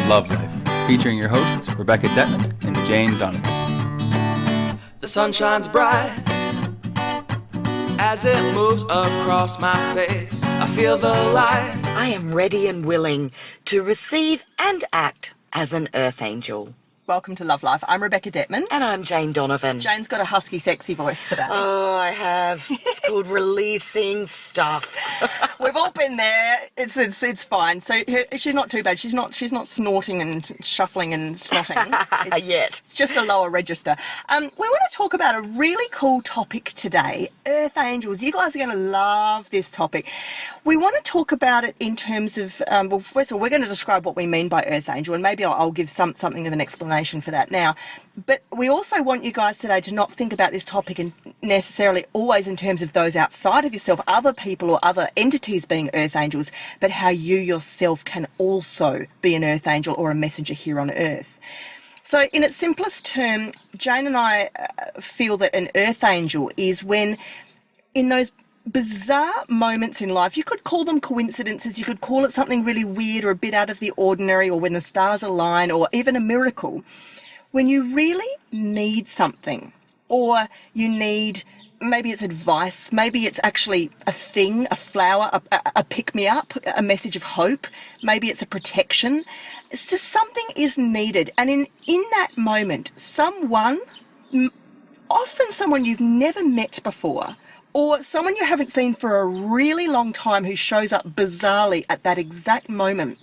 Love Life, featuring your hosts Rebecca Detman and Jane Donovan. The sun shines bright as it moves across my face. I feel the light. I am ready and willing to receive and act as an earth angel. Welcome to Love Life. I'm Rebecca Detman. And I'm Jane Donovan. Jane's got a husky, sexy voice today. Oh, I have. It's called releasing stuff. We've all been there. It's fine. So she's not too bad. She's not snorting and shuffling and snotting. Yet. It's just a lower register. We want to talk about a really cool topic today, Earth Angels. You guys are going to love this topic. We want to talk about it in terms of, well, first of all, we're going to describe what we mean by Earth Angel, and maybe I'll give something of an explanation for that now. But we also want you guys today to not think about this topic and necessarily always in terms of those outside of yourself, other people or other entities being Earth Angels, but how you yourself can also be an Earth Angel or a messenger here on Earth. So in its simplest term, Jane and I feel that an Earth Angel is when in those bizarre moments in life, you could call them coincidences, you could call it something really weird or a bit out of the ordinary, or when the stars align, or even a miracle, when you really need something, or you need, maybe it's advice, maybe it's actually a thing, a flower, a pick-me-up, a message of hope, maybe it's a protection. It's just something is needed. And in that moment, someone, often someone you've never met before, or someone you haven't seen for a really long time who shows up bizarrely at that exact moment,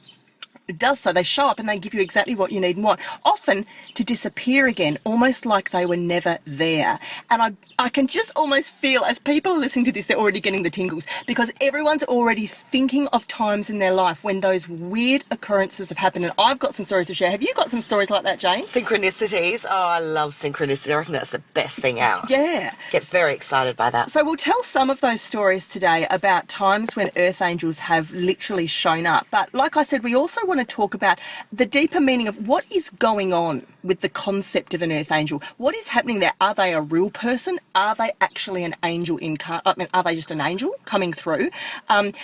does so. They show up and they give you exactly what you need and want, often to disappear again, almost like they were never there. And I can just almost feel, as people are listening to this, they're already getting the tingles, because everyone's already thinking of times in their life when those weird occurrences have happened. And I've got some stories to share. Have you got some stories like that, Jane? Synchronicities. Oh, I love synchronicity. I reckon that's the best thing out. Yeah. Get very excited by that. So we'll tell some of those stories today about times when Earth Angels have literally shown up. But like I said, we also want to talk about the deeper meaning of what is going on with the concept of an Earth Angel. What is happening there? Are they a real person? Are they actually an angel are they just an angel coming through? And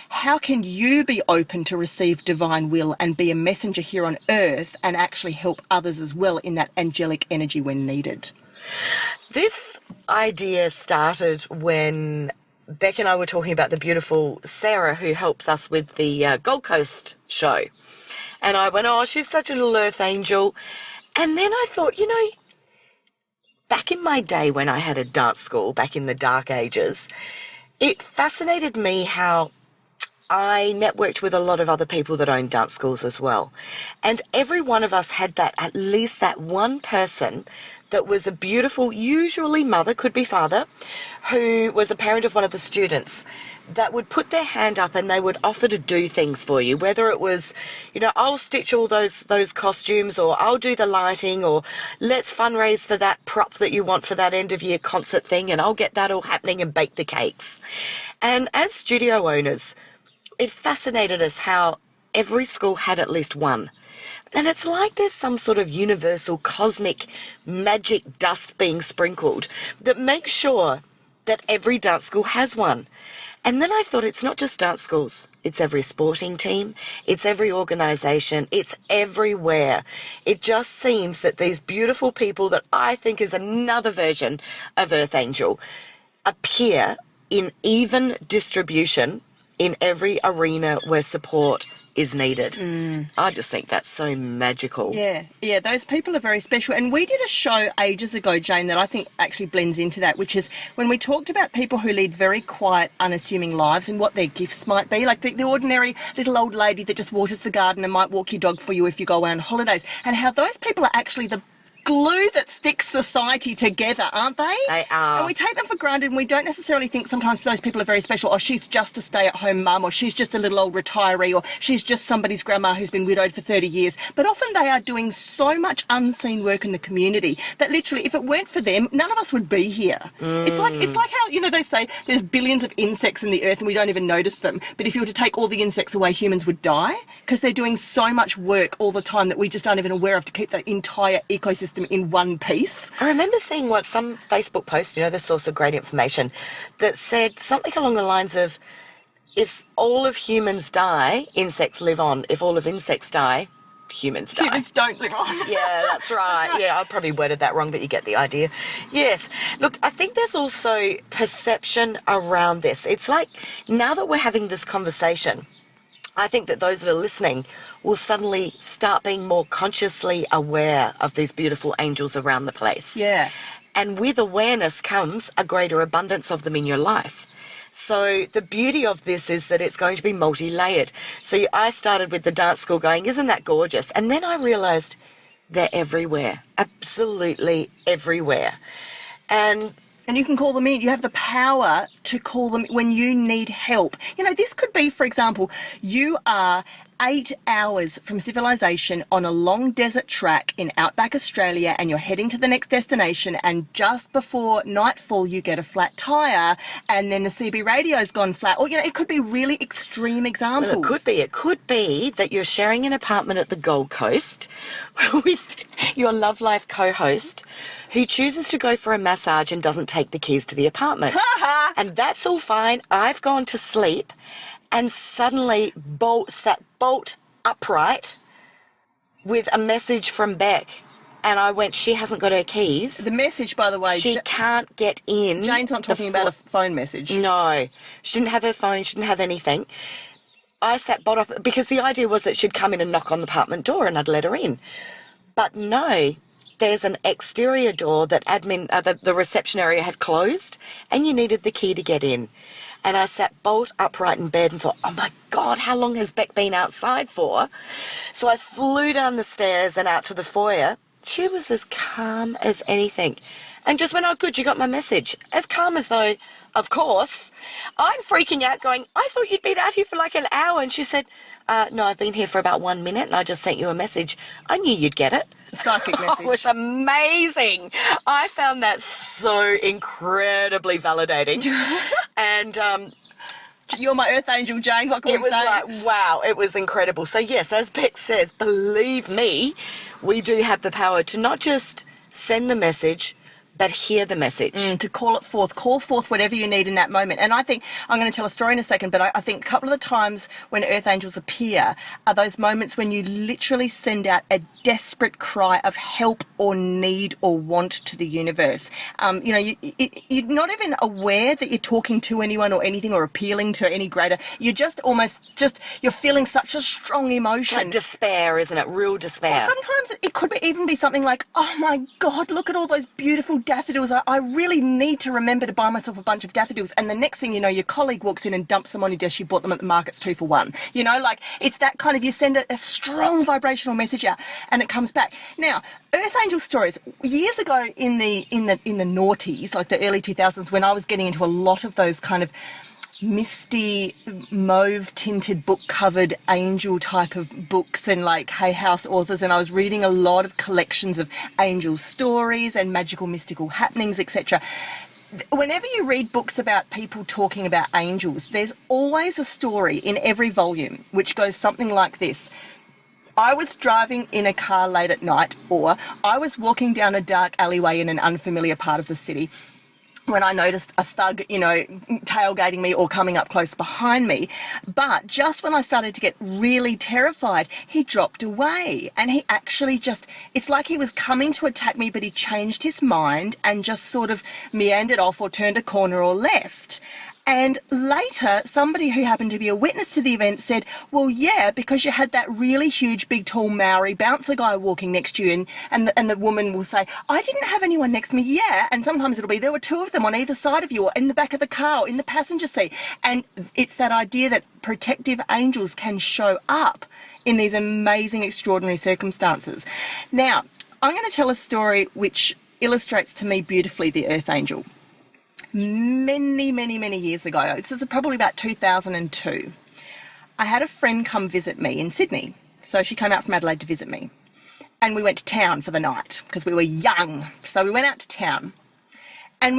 how can you be open to receive divine will and be a messenger here on Earth and actually help others as well in that angelic energy when needed? This idea started when Beck and I were talking about the beautiful Sarah who helps us with the Gold Coast show. And I went, oh, she's such a little Earth Angel. And then I thought, you know, back in my day when I had a dance school, back in the dark ages, it fascinated me how I networked with a lot of other people that owned dance schools as well. And every one of us had that, at least that one person that was a beautiful, usually mother, could be father, who was a parent of one of the students, that would put their hand up and they would offer to do things for you, whether it was, you know, I'll stitch all those costumes, or I'll do the lighting, or let's fundraise for that prop that you want for that end of year concert thing, and I'll get that all happening and bake the cakes. And as studio owners, it fascinated us how every school had at least one. And it's like there's some sort of universal cosmic magic dust being sprinkled that makes sure that every dance school has one. And then I thought, it's not just dance schools, it's every sporting team, it's every organisation, it's everywhere. It just seems that these beautiful people that I think is another version of Earth Angel appear in even distribution in every arena where support is needed. I just think that's so magical. Yeah, those people are very special. And we did a show ages ago, Jane, that I think actually blends into that, which is when we talked about people who lead very quiet, unassuming lives and what their gifts might be, like the ordinary little old lady that just waters the garden and might walk your dog for you if you go away on holidays, and how those people are actually the glue that sticks society together, aren't they? They are. And we take them for granted, and we don't necessarily think sometimes those people are very special. Or she's just a stay-at-home mum, or she's just a little old retiree, or she's just somebody's grandma who's been widowed for 30 years. But often they are doing so much unseen work in the community that literally, if it weren't for them, none of us would be here. It's like how, you know, they say there's billions of insects in the earth and we don't even notice them. But if you were to take all the insects away, humans would die, because they're doing so much work all the time that we just aren't even aware of to keep the entire ecosystem in one piece. I remember seeing some Facebook post, you know, the source of great information, that said something along the lines of, if all of humans die, insects live on. If all of insects die, humans die. Humans don't live on. Yeah, that's right. Yeah, I probably worded that wrong, but you get the idea. Yes. Look, I think there's also perception around this. It's like now that we're having this conversation, I think that those that are listening will suddenly start being more consciously aware of these beautiful angels around the place. Yeah. And with awareness comes a greater abundance of them in your life. So the beauty of this is that it's going to be multi-layered. So I started with the dance school going, isn't that gorgeous? And then I realised they're everywhere, absolutely everywhere. And you can call them in. You have the power to call them when you need help. You know, this could be, for example, you are 8 hours from civilization on a long desert track in outback Australia and you're heading to the next destination, and just before nightfall you get a flat tyre and then the CB radio's gone flat. Or, you know, it could be really extreme examples. well, it could be. It could be that you're sharing an apartment at the Gold Coast with your Love Life co-host who chooses to go for a massage and doesn't take the keys to the apartment. And that's all fine. I've gone to sleep and suddenly sat bolt upright with a message from Beck. And I went, she hasn't got her keys. The message, by the way, She can't get in. Jane's not talking about a phone message. No. She didn't have her phone. She didn't have anything. I sat bolt up because the idea was that she'd come in and knock on the apartment door and I'd let her in. But no, there's an exterior door that the reception area had closed and you needed the key to get in. And I sat bolt upright in bed and thought, oh my God, how long has Beck been outside for? So I flew down the stairs and out to the foyer. She was as calm as anything. And just went, oh, good, you got my message. As calm as though, of course. I'm freaking out going, I thought you'd been out here for like an hour. And she said, no, I've been here for about 1 minute and I just sent you a message. I knew you'd get it. Psychic message. It was amazing. I found that so incredibly validating. And You're my earth angel, Jane. What can it we was say? like, wow, it was incredible. So yes, as Beck says, believe me, we do have the power to not just send the message, but hear the message. To call forth whatever you need in that moment. And I think, I'm going to tell a story in a second, but I think a couple of the times when earth angels appear are those moments when you literally send out a desperate cry of help or need or want to the universe. You know, you're not even aware that you're talking to anyone or anything or appealing to any greater. You're just you're feeling such a strong emotion. Like despair, isn't it? Real despair. Sometimes it could even be something like, oh my God, look at all those beautiful daffodils. I really need to remember to buy myself a bunch of daffodils. And the next thing you know, your colleague walks in and dumps them on your desk. You bought them at the markets 2 for 1. You know, like it's that kind of, you send a strong vibrational message out and it comes back. Now, earth angel stories, years ago in the noughties, like the early 2000s, when I was getting into a lot of those kind of misty mauve tinted book covered angel type of books and like Hay House authors, and I was reading a lot of collections of angel stories and magical mystical happenings, etc. Whenever you read books about people talking about angels, there's always a story in every volume which goes something like this. I was driving in a car late at night, or I was walking down a dark alleyway in an unfamiliar part of the city when I noticed a thug, you know, tailgating me or coming up close behind me. But just when I started to get really terrified, he dropped away and he actually it's like he was coming to attack me, but he changed his mind and just sort of meandered off or turned a corner or left. And later, somebody who happened to be a witness to the event said, well, yeah, because you had that really huge, big, tall Maori bouncer guy walking next to you. And the woman will say, I didn't have anyone next to me, yeah. And sometimes it'll be, there were 2 of them on either side of you or in the back of the car or in the passenger seat. And it's that idea that protective angels can show up in these amazing, extraordinary circumstances. Now, I'm going to tell a story which illustrates to me beautifully the earth angel. Many, many, many years ago, this is probably about 2002, I had a friend come visit me in Sydney. So she came out from Adelaide to visit me. And we went to town for the night because we were young. So we went out to town and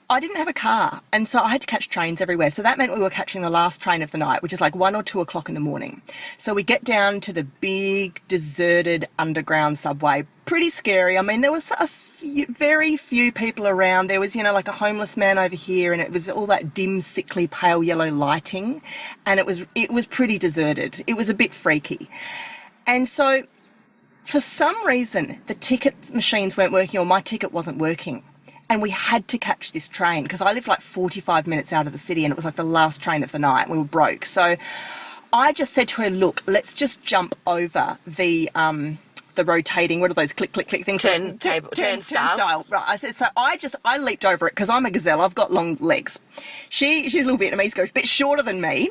I didn't have a car. And so I had to catch trains everywhere. So that meant we were catching the last train of the night, which is like 1 or 2 o'clock in the morning. So we get down to the big, deserted underground subway. Pretty scary. I mean, there was very few people around. There was, you know, like a homeless man over here, and it was all that dim, sickly, pale yellow lighting. And it was pretty deserted. It was a bit freaky. And so For some reason, the ticket machines weren't working or my ticket wasn't working. And we had to catch this train because I lived like 45 minutes out of the city and it was like the last train of the night. We were broke. So I just said to her, look, let's just jump over the rotating, what are those click, click, click things? Turnstile. Right. I said, so I leaped over it because I'm a gazelle. I've got long legs. She's a little Vietnamese girl, a bit shorter than me.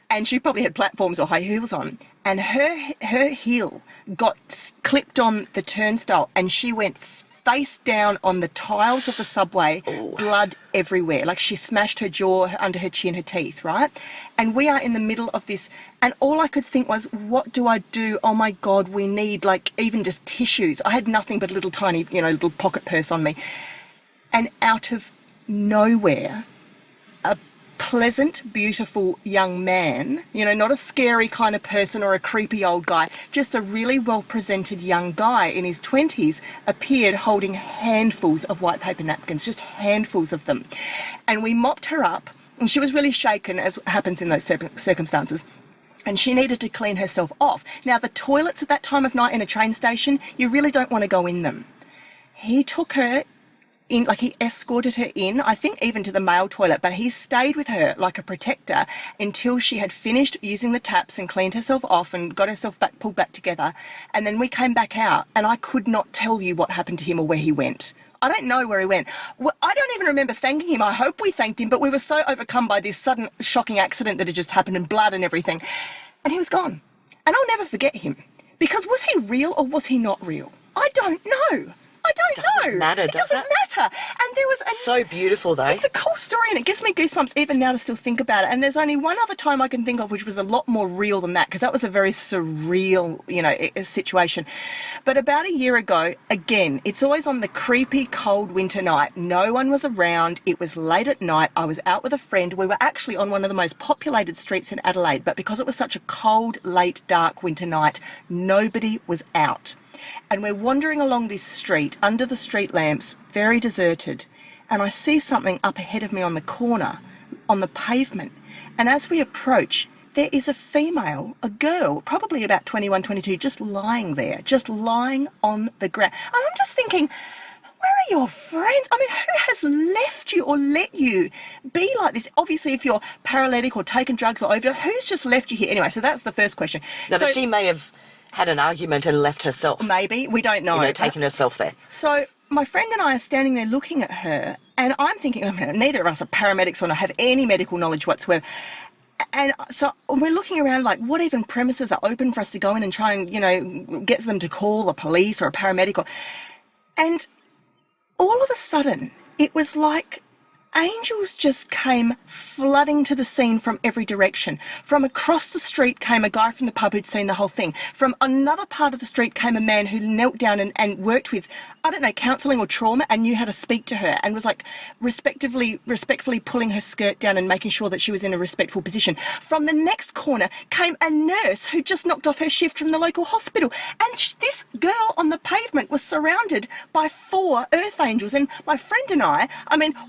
And she probably had platforms or high heels on. And her heel got clipped on the turnstile and she went face down on the tiles of the subway, blood everywhere. Like she smashed her jaw under her chin, her teeth, right? And we are in the middle of this. And all I could think was, what do I do? Oh my God, we need like even just tissues. I had nothing but a little tiny, little pocket purse on me. And out of nowhere, a pleasant, beautiful young man, not a scary kind of person or a creepy old guy, just a really well-presented young guy in his 20s appeared holding handfuls of white paper napkins, just handfuls of them. And we mopped her up, and she was really shaken, as happens in those circumstances. And she needed to clean herself off. Now, the toilets at that time of night in a train station, you really don't want to go in them. He took her in, like he escorted her in, I think even to the male toilet, but he stayed with her like a protector until she had finished using the taps and cleaned herself off and got herself pulled back together. And then we came back out and I could not tell you what happened to him or where he went. I don't know where he went. Well, I don't even remember thanking him. I hope we thanked him, but we were so overcome by this sudden shocking accident that had just happened and blood and everything. And he was gone. And I'll never forget him. Because was he real or was he not real? I don't know. I don't know. Doesn't matter, it doesn't matter. And there was so beautiful though. It's a cool story and it gives me goosebumps even now to still think about it. And there's only one other time I can think of which was a lot more real than that because that was a very surreal, situation. But about a year ago, again, it's always on the creepy cold winter night. No one was around. It was late at night. I was out with a friend. We were actually on one of the most populated streets in Adelaide, but because it was such a cold, late, dark winter night, nobody was out. And we're wandering along this street under the street lamps, very deserted. And I see something up ahead of me on the corner, on the pavement. And as we approach, there is a female, a girl, probably about 21, 22, just lying there, just lying on the ground. And I'm just thinking, where are your friends? I mean, who has left you or let you be like this? Obviously, if you're paralytic or taken drugs or overdose, who's just left you here? Anyway, so that's the first question. No, but she may have had an argument and left herself. Maybe. We don't know. Taken herself there. So my friend and I are standing there looking at her and I'm thinking, neither of us are paramedics or have any medical knowledge whatsoever. And so we're looking around like, what even premises are open for us to go in and try and, get them to call the police or a paramedic? And all of a sudden, it was like angels just came flooding to the scene from every direction. From across the street came a guy from the pub who'd seen the whole thing. From another part of the street came a man who knelt down and worked with, counselling or trauma and knew how to speak to her and was like respectfully pulling her skirt down and making sure that she was in a respectful position. From the next corner came a nurse who just knocked off her shift from the local hospital. And this girl on the pavement was surrounded by 4 earth angels. And my friend and I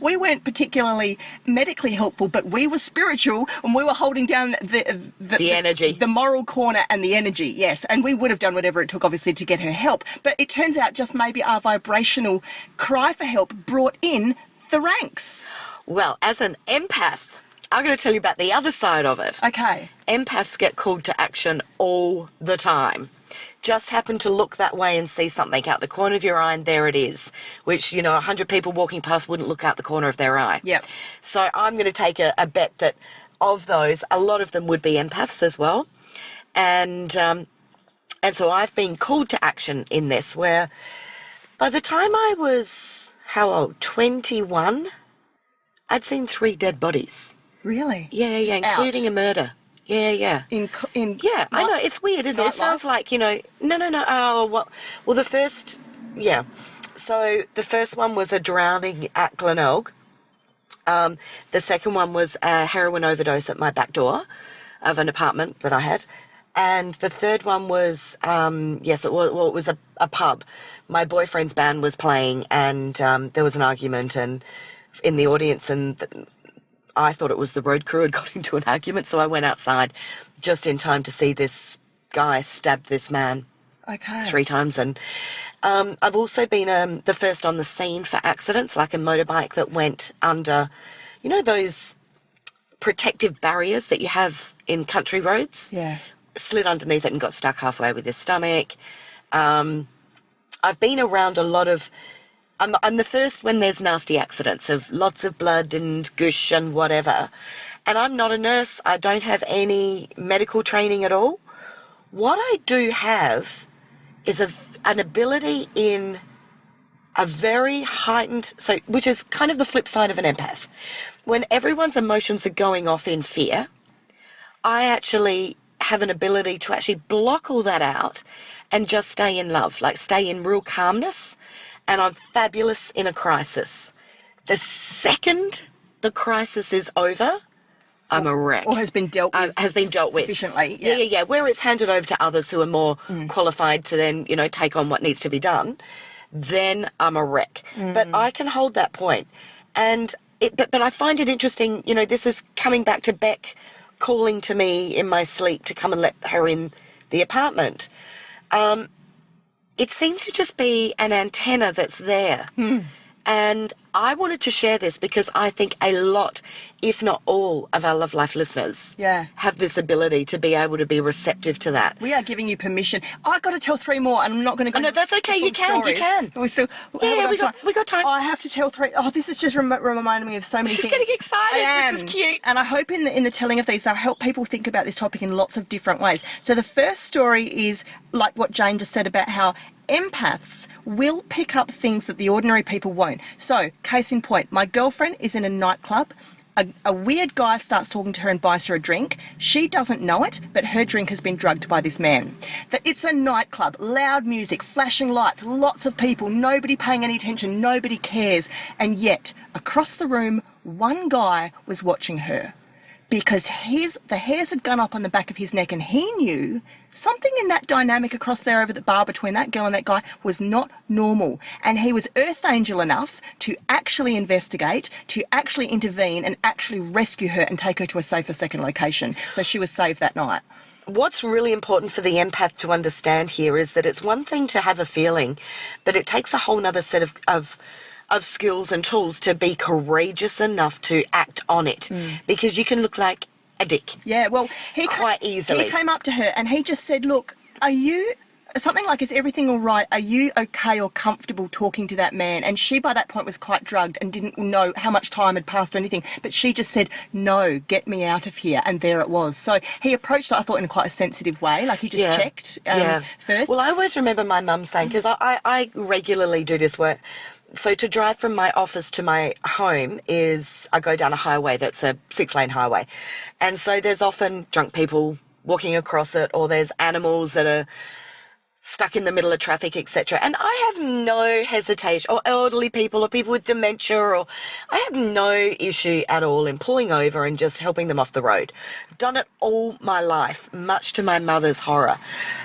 we weren't particularly medically helpful, but we were spiritual and we were holding down the energy, the moral corner and the energy, yes. And we would have done whatever it took, obviously, to get her help. But it turns out just maybe our vibrational cry for help brought in the ranks. Well, as an empath, I'm going to tell you about the other side of it. Okay. Empaths get called to action all the time. Just happen to look that way and see something out the corner of your eye and there it is, which, 100 people walking past wouldn't look out the corner of their eye. Yep. So I'm going to take a bet that of those, a lot of them would be empaths as well. And so I've been called to action in this where by the time I was, 21, I'd seen 3 dead bodies. Really? Yeah, including a murder. Yeah. Yeah, I know, it's weird, isn't it? It sounds like, no. Oh, well, the first, yeah. So the first one was a drowning at Glenelg. The second one was a heroin overdose at my back door of an apartment that I had. And the third one was, it was a pub. My boyfriend's band was playing and there was an argument and in the audience and I thought it was the road crew had got into an argument, so I went outside just in time to see this guy stab this man. Okay. 3 times. And I've also been the first on the scene for accidents, like a motorbike that went under, those protective barriers that you have in country roads. Yeah. Slid underneath it and got stuck halfway with his stomach. I've been around a lot of... I'm the first when there's nasty accidents of lots of blood and gush and whatever. And I'm not a nurse. I don't have any medical training at all. What I do have is an ability in a very heightened... which is kind of the flip side of an empath. When everyone's emotions are going off in fear, I actually have an ability to actually block all that out and just stay in love, like stay in real calmness. And I'm fabulous in a crisis. The second the crisis is over, I'm a wreck. Or has been dealt with. Has been dealt with. Sufficiently. Yeah. Where it's handed over to others who are more qualified to then, take on what needs to be done, then I'm a wreck. But I can hold that point. And but I find it interesting, this is coming back to Beck calling to me in my sleep to come and let her in the apartment. It seems to just be an antenna that's there. And I wanted to share this because I think a lot, if not all, of our Love Life listeners have this ability to be able to be receptive to that. We are giving you permission. I've got to tell 3 more, and I'm not going to go... Oh, no, that's okay. You can. We got time. I have to tell 3... Oh, this is just reminding me of so many She's things. getting excited. I am. This is cute. And I hope in the telling of these, they'll help people think about this topic in lots of different ways. So the first story is like what Jane just said about how empaths will pick up things that the ordinary people won't. So, case in point, my girlfriend is in a nightclub. A weird guy starts talking to her and buys her a drink. She doesn't know it, but her drink has been drugged by this man. It's a nightclub, loud music, flashing lights, lots of people, nobody paying any attention, nobody cares. And yet, across the room, one guy was watching her because the hairs had gone up on the back of his neck, and he knew something in that dynamic across there over the bar between that girl and that guy was not normal. And he was earth angel enough to actually investigate, to actually intervene and actually rescue her and take her to a safer second location. So she was saved that night. What's really important for the empath to understand here is that it's one thing to have a feeling, but it takes a whole nother set of skills and tools to be courageous enough to act on it. Because you can look like a dick. Yeah, well, quite easily. He came up to her and he just said, look, are you... Something like, is everything all right? Are you okay or comfortable talking to that man? And she, by that point, was quite drugged and didn't know how much time had passed or anything. But she just said, no, get me out of here. And there it was. So he approached her, I thought, in quite a sensitive way. Like, he just checked first. Well, I always remember my mum saying, because I regularly do this work. So to drive from my office to my home I go down a highway that's a 6-lane highway. And so there's often drunk people walking across it, or there's animals that are stuck in the middle of traffic, etc. And I have no hesitation, or elderly people, or people with dementia, or I have no issue at all in pulling over and just helping them off the road. I've done it all my life, much to my mother's horror.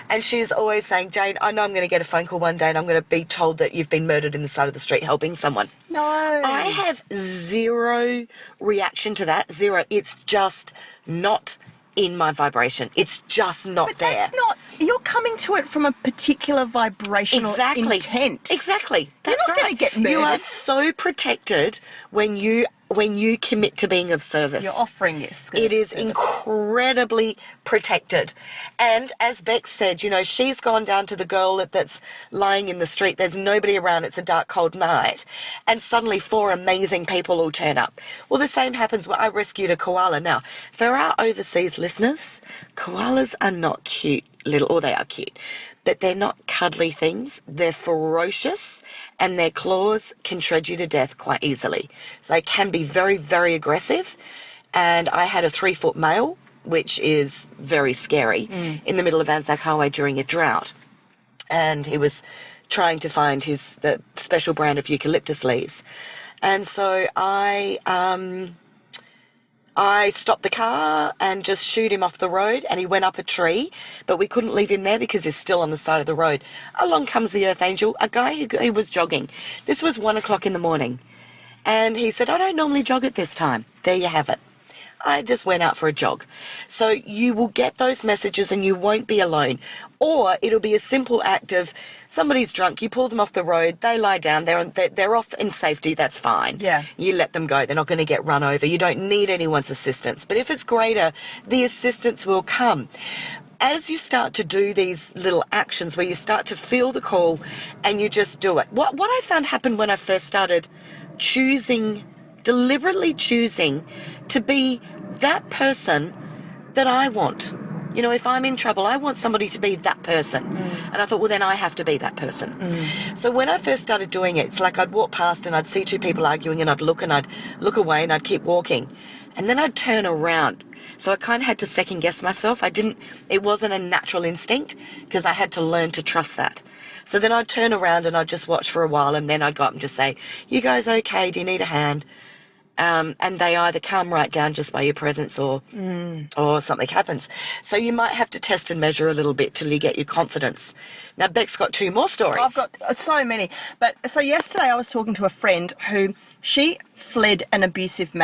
And she's always saying, Jane, I know I'm going to get a phone call one day and I'm going to be told that you've been murdered in the side of the street helping someone. No. I have zero reaction to that. Zero. It's just not in my vibration. It's just not but there. That's not... You're coming to it from a particular vibrational intent. Exactly. You're That's not right. going to get murdered. You are so protected when you commit to being of service. You're offering this. It is incredibly protected. And as Beck said, she's gone down to the girl that's lying in the street. There's nobody around. It's a dark, cold night. And suddenly 4 amazing people all turn up. Well, the same happens when I rescued a koala. Now, for our overseas listeners, koalas are not cute or they are cute, but they're not cuddly things. They're ferocious, and their claws can shred you to death quite easily. So they can be very, very aggressive. And I had a 3-foot male, which is very scary, in the middle of Anzac Highway during a drought. And he was trying to find the special brand of eucalyptus leaves. And so I stopped the car and just shooed him off the road, and he went up a tree, but we couldn't leave him there because he's still on the side of the road. Along comes the Earth Angel, a guy who was jogging. This was 1 o'clock in the morning. And he said, I don't normally jog at this time. There you have it. I just went out for a jog. So you will get those messages and you won't be alone. Or it'll be a simple act of somebody's drunk, you pull them off the road, they lie down, they're off in safety, that's fine. Yeah. You let them go, they're not going to get run over. You don't need anyone's assistance. But if it's greater, the assistance will come. As you start to do these little actions where you start to feel the call and you just do it. What I found happened when I first started deliberately choosing to be that person that I want. You know, if I'm in trouble, I want somebody to be that person. And I thought, well, then I have to be that person. So when I first started doing it, it's like I'd walk past and I'd see two people arguing and I'd look away and I'd keep walking. And then I'd turn around. So I kind of had to second guess myself. It wasn't a natural instinct because I had to learn to trust that. So then I'd turn around and I'd just watch for a while and then I'd go up and just say, you guys okay? Do you need a hand? And they either calm right down just by your presence or something happens. So you might have to test and measure a little bit till you get your confidence. Now, Beck's got 2 more stories. I've got so many. But so yesterday I was talking to a friend who she fled an abusive marriage.